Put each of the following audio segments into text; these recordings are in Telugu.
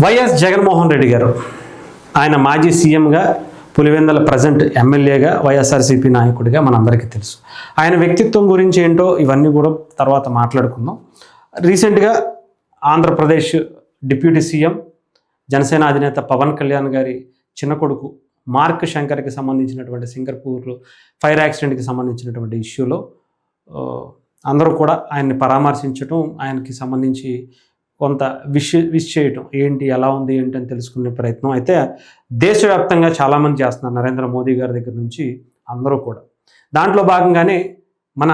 వైఎస్ జగన్మోహన్ రెడ్డి గారు ఆయన మాజీ సీఎంగా, పులివెందుల ప్రజెంట్ ఎమ్మెల్యేగా, వైఎస్ఆర్సీపీ నాయకుడిగా మనందరికీ తెలుసు. ఆయన వ్యక్తిత్వం గురించి ఏంటో ఇవన్నీ కూడా తర్వాత మాట్లాడుకుందాం. రీసెంట్గా ఆంధ్రప్రదేశ్ డిప్యూటీ సీఎం, జనసేన అధినేత పవన్ కళ్యాణ్ గారి చిన్న కొడుకు మార్క్ శంకర్కి సంబంధించినటువంటి సింగపూర్ ఫైర్ యాక్సిడెంట్కి సంబంధించినటువంటి ఇష్యూలో అందరూ కూడా ఆయన్ని పరామర్శించడం, ఆయనకి సంబంధించి కొంత విష్ చేయటం, ఏంటి ఎలా ఉంది ఏంటి అని తెలుసుకునే ప్రయత్నం అయితే దేశవ్యాప్తంగా చాలామంది చేస్తున్నారు. నరేంద్ర మోదీ గారి దగ్గర నుంచి అందరూ కూడా. దాంట్లో భాగంగానే మన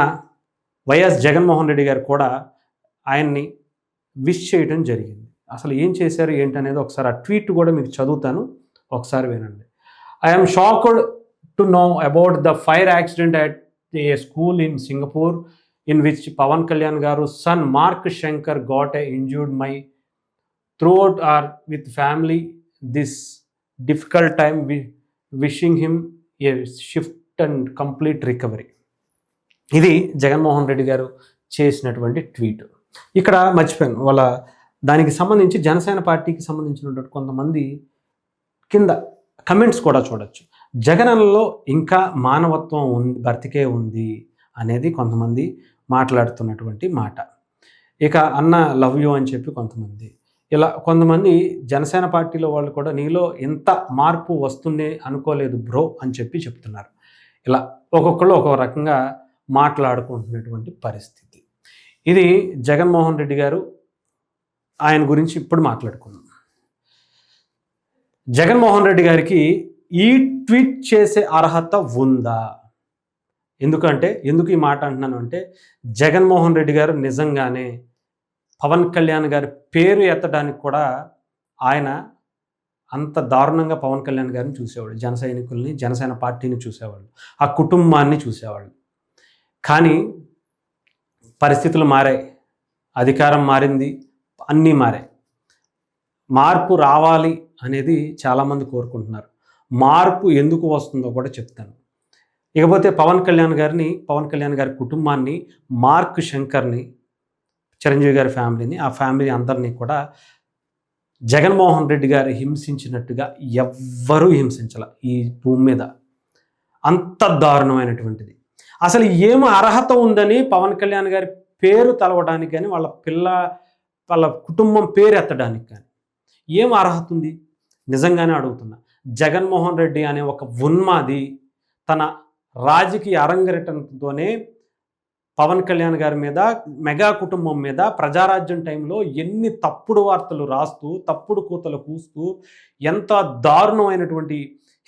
వైఎస్ జగన్మోహన్ రెడ్డి గారు కూడా ఆయన్ని విష్ చేయడం జరిగింది. అసలు ఏం చేశారు ఏంటి అనేది ఒకసారి ఆ ట్వీట్ కూడా మీకు చదువుతాను, ఒకసారి వినండి. I'm shocked to know about the fire accident at a school in Singapore in which Pavan Kalyan Garu's son Mark Shankar got a injured. My throughout are with family this difficult time, wishing him a swift and complete recovery. ఇది జగన్మోహన్ రెడ్డి గారు చేసినటువంటి ట్వీట్. ఇక్కడ మర్చిపోయాను, వాళ్ళ దానికి సంబంధించి జనసేన పార్టీకి సంబంధించినటువంటి కొంతమంది కింద కమెంట్స్ కూడా చూడొచ్చు. జగనన్నలో ఇంకా మానవత్వం ఉంది, బ్రతికే ఉంది అనేది కొంతమంది మాట్లాడుతున్నటువంటి మాట. ఇక అన్న లవ్ యూ అని చెప్పి కొంతమంది, ఇలా కొంతమంది జనసేన పార్టీలో వాళ్ళు కూడా నీలో ఎంత మార్పు వస్తుంది అనుకోలేదు బ్రో అని చెప్పి చెప్తున్నారు. ఇలా ఒక్కొక్కళ్ళు ఒక్కొక్క రకంగా మాట్లాడుకుంటున్నటువంటి పరిస్థితి. ఇది జగన్మోహన్ రెడ్డి గారు, ఆయన గురించి ఇప్పుడు మాట్లాడుకుందాం. జగన్మోహన్ రెడ్డి గారికి ఈ ట్వీట్ చేసే అర్హత ఉందా? ఎందుకు ఈ మాట అంటున్నాను అంటే, జగన్మోహన్ రెడ్డి గారు నిజంగానే పవన్ కళ్యాణ్ గారి పేరు ఎత్తడానికి కూడా ఆయన అంత దారుణంగా పవన్ కళ్యాణ్ గారిని చూసేవాళ్ళు, జన సైనికుల్ని, జనసేన పార్టీని చూసేవాళ్ళు, ఆ కుటుంబాన్ని చూసేవాళ్ళు. కానీ పరిస్థితులు మారాయి, అధికారం మారింది, అన్నీ మారాయి. మార్పు రావాలి అనేది చాలామంది కోరుకుంటున్నారు. మార్పు ఎందుకు వస్తుందో కూడా చెప్తాను. ఇకపోతే పవన్ కళ్యాణ్ గారి కుటుంబాన్ని, మార్క్ శంకర్ని, చిరంజీవి గారి ఫ్యామిలీని, ఆ ఫ్యామిలీ అందరినీ కూడా జగన్మోహన్ రెడ్డి గారు హింసించినట్టుగా ఎవ్వరూ హింసించాల ఈ భూమి మీద. అంత దారుణమైనటువంటిది. అసలు ఏం అర్హత ఉందని పవన్ కళ్యాణ్ గారి పేరు తలవడానికి కానీ, వాళ్ళ కుటుంబం పేరు ఎత్తడానికి కానీ ఏం అర్హత ఉంది? నిజంగానే అడుగుతున్నా. జగన్మోహన్ రెడ్డి అనే ఒక ఉన్మాది తన రాజకీయ అరంగేటంతోనే పవన్ కళ్యాణ్ గారి మీద, మెగా కుటుంబం మీద ప్రజారాజ్యం టైంలో ఎన్ని తప్పుడు వార్తలు రాస్తూ, తప్పుడు కూతలు కూస్తూ, ఎంత దారుణమైనటువంటి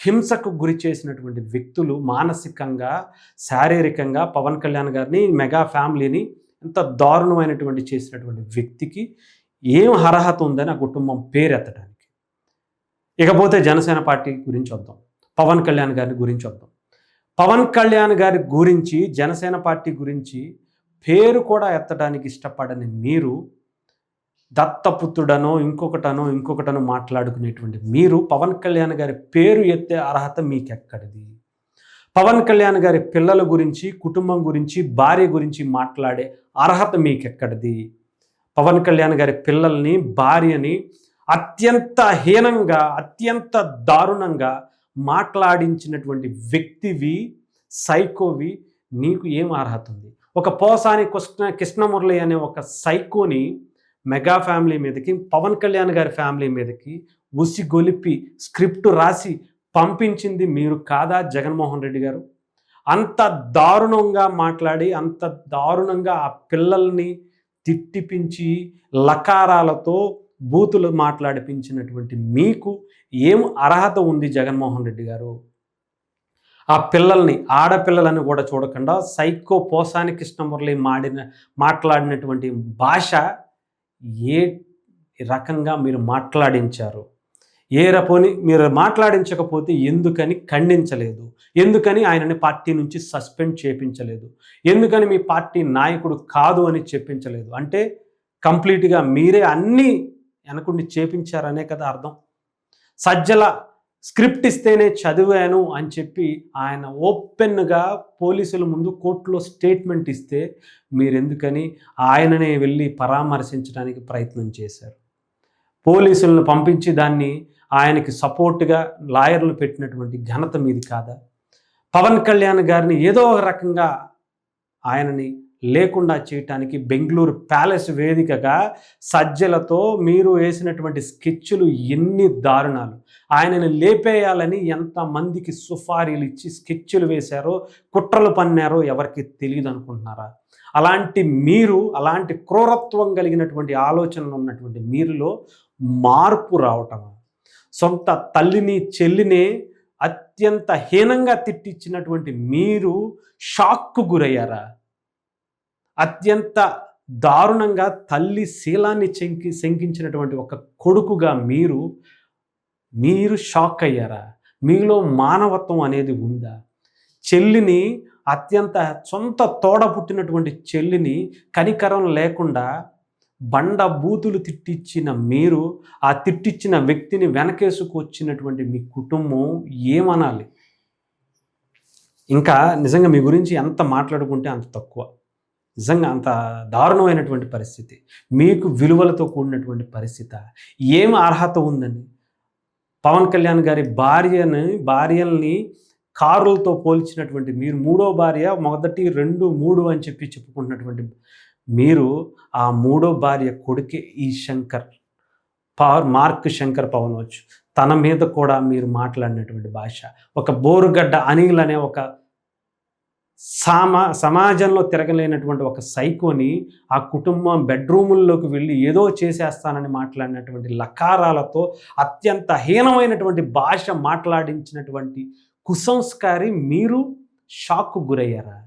హింసకు గురి చేసినటువంటి వ్యక్తులు, మానసికంగా, శారీరకంగా పవన్ కళ్యాణ్ గారిని, మెగా ఫ్యామిలీని ఎంత దారుణమైనటువంటి చేసినటువంటి వ్యక్తికి ఏం అర్హత ఉందని ఆ కుటుంబం పేరెత్తడానికి. ఇకపోతే జనసేన పార్టీ గురించి వద్దాం, పవన్ కళ్యాణ్ గారి గురించి వద్దాం. పవన్ కళ్యాణ్ గారి గురించి, జనసేన పార్టీ గురించి పేరు కూడా ఎత్తడానికి ఇష్టపడని మీరు, దత్తపుత్రుడనో ఇంకొకటనో మాట్లాడుకునేటువంటి మీరు పవన్ కళ్యాణ్ గారి పేరు ఎత్తే అర్హత మీకెక్కడిది? పవన్ కళ్యాణ్ గారి పిల్లల గురించి, కుటుంబం గురించి, భార్య గురించి మాట్లాడే అర్హత మీకెక్కడిది? పవన్ కళ్యాణ్ గారి పిల్లల్ని, భార్యని అత్యంత హీనంగా, అత్యంత దారుణంగా మాట్లాడించినటువంటి వ్యక్తివి, సైకోవి, నీకు ఏం అర్హత ఉంది? ఒక పోసాని కృష్ణమురళి అనే ఒక సైకోని మెగా ఫ్యామిలీ మీదకి, పవన్ కళ్యాణ్ గారి ఫ్యామిలీ మీదకి ఉసిగొలిపి స్క్రిప్ట్ రాసి పంపించింది మీరు కాదా జగన్మోహన్ రెడ్డి గారు? అంత దారుణంగా మాట్లాడి, అంత దారుణంగా ఆ పిల్లల్ని తిట్టిపించి, లకారాలతో బూతులు మాట్లాడిపించినటువంటి మీకు ఏం అర్హత ఉంది జగన్మోహన్ రెడ్డి గారు? ఆ పిల్లల్ని, ఆడపిల్లలని కూడా చూడకుండా సైకో పోసాని కృష్ణమురళి మాట్లాడినటువంటి భాష ఏ రకంగా మీరు మాట్లాడించారు? మీరు మాట్లాడించకపోతే ఎందుకని ఖండించలేదు? ఎందుకని ఆయనని పార్టీ నుంచి సస్పెండ్ చేయించలేదు? ఎందుకని మీ పార్టీ నాయకుడు కాదు అని చెప్పించలేదు? అంటే కంప్లీట్గా మీరే అన్నీ వెనకుండి చేపించారనే కదా అర్థం. సజ్జల స్క్రిప్ట్ ఇస్తేనే చదివాను అని చెప్పి ఆయన ఓపెన్గా పోలీసుల ముందు కోర్టులో స్టేట్మెంట్ ఇస్తే మీరెందుకని ఆయననే వెళ్ళి పరామర్శించడానికి ప్రయత్నం చేశారు? పోలీసులను పంపించి దాన్ని ఆయనకి సపోర్ట్గా లాయర్లు పెట్టినటువంటి ఘనత మీది కాదా? పవన్ కళ్యాణ్ గారిని ఏదో ఒక రకంగా ఆయనని లేకుండా చేయటానికి బెంగళూరు ప్యాలెస్ వేదికగా సజ్జలతో మీరు వేసినటువంటి స్కెచ్లు ఎన్ని దారుణాలు! ఆయనని లేపేయాలని ఎంతమందికి సుఫారీలు ఇచ్చి స్కెచ్లు వేశారో, కుట్రలు పన్నారో ఎవరికి తెలియదు అనుకుంటున్నారా? అలాంటి క్రూరత్వం కలిగినటువంటి ఆలోచనలు ఉన్నటువంటి మీరులో మార్పు రావటం, సొంత తల్లిని చెల్లినే అత్యంత హీనంగా తిట్టించినటువంటి మీరు షాక్కు గురయ్యారా? అత్యంత దారుణంగా తల్లి శీలాన్ని శంకించినటువంటి ఒక కొడుకుగా మీరు షాక్ అయ్యారా? మీలో మానవత్వం అనేది ఉందా? చెల్లిని అత్యంత సొంత తోడ పుట్టినటువంటి చెల్లిని కనికరం లేకుండా బండ బూతులు తిట్టించిన మీరు, ఆ తిట్టించిన వ్యక్తిని వెనకేసుకొచ్చినటువంటి మీ కుటుంబం ఏమనాలి? ఇంకా నిజంగా మీ గురించి ఎంత మాట్లాడుకుంటే అంత తక్కువ. నిజంగా అంత దారుణమైనటువంటి పరిస్థితి. మీకు విలువలతో కూడినటువంటి పరిస్థితి. ఏం అర్హత ఉందని పవన్ కళ్యాణ్ గారి భార్యల్ని కారులతో పోల్చినటువంటి మీరు, మూడో భార్య, మొదటి 2, 3 అని చెప్పుకుంటున్నటువంటి మీరు, ఆ మూడో భార్య కొడుకే ఈ మార్క్ శంకర్ పవనోజ్. తన మీద కూడా మీరు మాట్లాడినటువంటి భాష, ఒక బోరుగడ్డ అనిల్ అనే ఒక సమాజంలో తిరగలేనటువంటి ఒక సైకోని ఆ కుటుంబం బెడ్రూముల్లోకి వెళ్ళి ఏదో చేసేస్తానని మాట్లాడినటువంటి లకారాలతో అత్యంత హీనమైనటువంటి భాష మాట్లాడించినటువంటి కుసంస్కారి మీరు షాక్కు గురయ్యారా?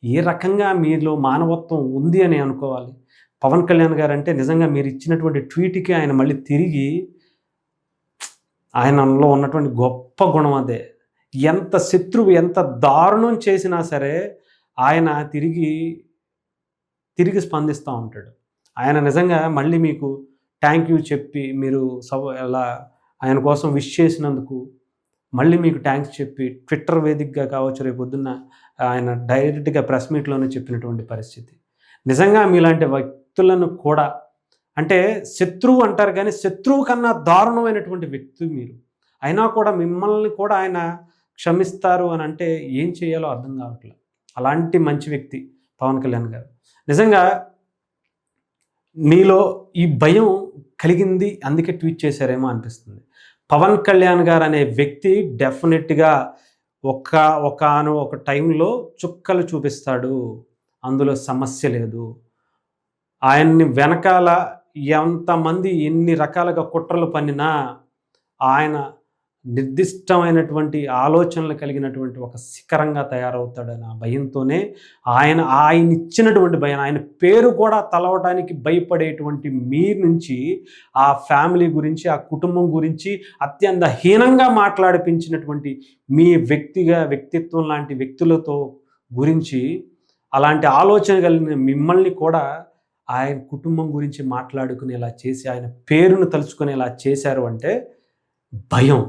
ఏ రకంగా మీలో మానవత్వం ఉంది అని అనుకోవాలి? పవన్ కళ్యాణ్ గారు అంటే నిజంగా మీరు ఇచ్చినటువంటి ట్వీట్కి ఆయన మళ్ళీ తిరిగి, ఆయనలో ఉన్నటువంటి గొప్ప గుణం అదే. ఎంత శత్రువు ఎంత దారుణం చేసినా సరే ఆయన తిరిగి స్పందిస్తూ ఉంటాడు. ఆయన నిజంగా మళ్ళీ మీకు థ్యాంక్ యూ చెప్పి, మీరు అలా ఆయన కోసం విష్ చేసినందుకు మళ్ళీ మీకు థ్యాంక్స్ చెప్పి ట్విట్టర్ వేదికగా కావచ్చు, రేపు పొద్దున్న ఆయన డైరెక్ట్గా ప్రెస్ మీట్లోనే చెప్పినటువంటి పరిస్థితి. నిజంగా మీలాంటి వ్యక్తులను కూడా, అంటే శత్రువు అంటారు కానీ శత్రువు కన్నా దారుణమైనటువంటి వ్యక్తి మీరు. అయినా కూడా మిమ్మల్ని కూడా ఆయన క్షమిస్తారు అని అంటే ఏం చేయాలో అర్థం కావట్లేదు. అలాంటి మంచి వ్యక్తి పవన్ కళ్యాణ్ గారు. నిజంగా మీలో ఈ భయం కలిగింది, అందుకే ట్వీట్ చేశారేమో అనిపిస్తుంది. పవన్ కళ్యాణ్ గారు అనే వ్యక్తి డెఫినెట్గా ఒక టైంలో చుక్కలు చూపిస్తాడు, అందులో సమస్య లేదు. ఆయన్ని వెనకాల ఎంతమంది ఎన్ని రకాలుగా కుట్రలు పన్నినా ఆయన నిర్దిష్టమైనటువంటి ఆలోచనలు కలిగినటువంటి ఒక శిఖరంగా తయారవుతాడని ఆ భయంతోనే ఆయన ఇచ్చినటువంటి భయం, ఆయన పేరు కూడా తలవడానికి భయపడేటువంటి మీ నుంచి ఆ ఫ్యామిలీ గురించి, ఆ కుటుంబం గురించి అత్యంత హీనంగా మాట్లాడిపించినటువంటి మీ వ్యక్తిత్వం లాంటి వ్యక్తులతో గురించి, అలాంటి ఆలోచన కలిగిన మిమ్మల్ని కూడా ఆయన కుటుంబం గురించి మాట్లాడుకునేలా చేసి, ఆయన పేరును తలుచుకునేలా చేశారు అంటే భయం.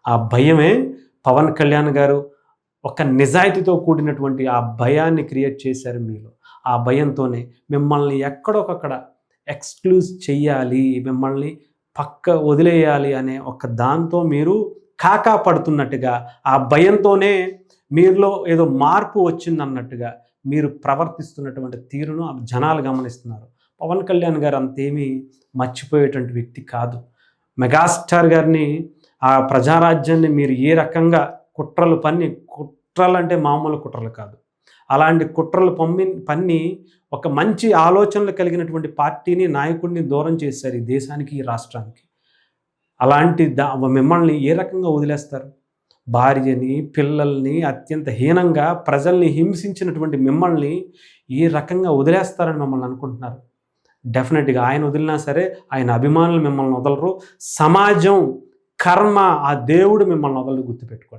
ఆ భయమే పవన్ కళ్యాణ్ గారు ఒక నిజాయితీతో కూడినటువంటి ఆ భయాన్ని క్రియేట్ చేశారు మీలో. ఆ భయంతోనే మిమ్మల్ని ఎక్కడొకక్కడ ఎక్స్క్లూజ్ చెయ్యాలి, మిమ్మల్ని వదిలేయాలి అనే ఒక దాంతో మీరు కాకా పడుతున్నట్టుగా, ఆ భయంతోనే మీలో ఏదో మార్పు వచ్చిందన్నట్టుగా మీరు ప్రవర్తిస్తున్నటువంటి తీరును జనాలు గమనిస్తున్నారు. పవన్ కళ్యాణ్ గారు అంతేమీ మర్చిపోయేటువంటి వ్యక్తి కాదు. మెగాస్టార్ గారిని, ఆ ప్రజారాజ్యాన్ని మీరు ఏ రకంగా కుట్రలు అంటే మామూలు కుట్రలు కాదు, అలాంటి కుట్రలు పన్ని ఒక మంచి ఆలోచనలు కలిగినటువంటి పార్టీని, నాయకుడిని దూరం చేశారు ఈ దేశానికి, ఈ రాష్ట్రానికి. అలాంటి మిమ్మల్ని ఏ రకంగా వదిలేస్తారు? భార్యని, పిల్లల్ని అత్యంత హీనంగా ప్రజల్ని హింసించినటువంటి మిమ్మల్ని ఏ రకంగా వదిలేస్తారని మిమ్మల్ని అనుకుంటున్నారు? డెఫినెట్గా ఆయన వదిలినా సరే ఆయన అభిమానులు మిమ్మల్ని వదలరు. సమాజం, కర్మ, ఆ దేవుడు మిమ్మల్ని వదలరు, గుర్తుపెట్టుకోండి.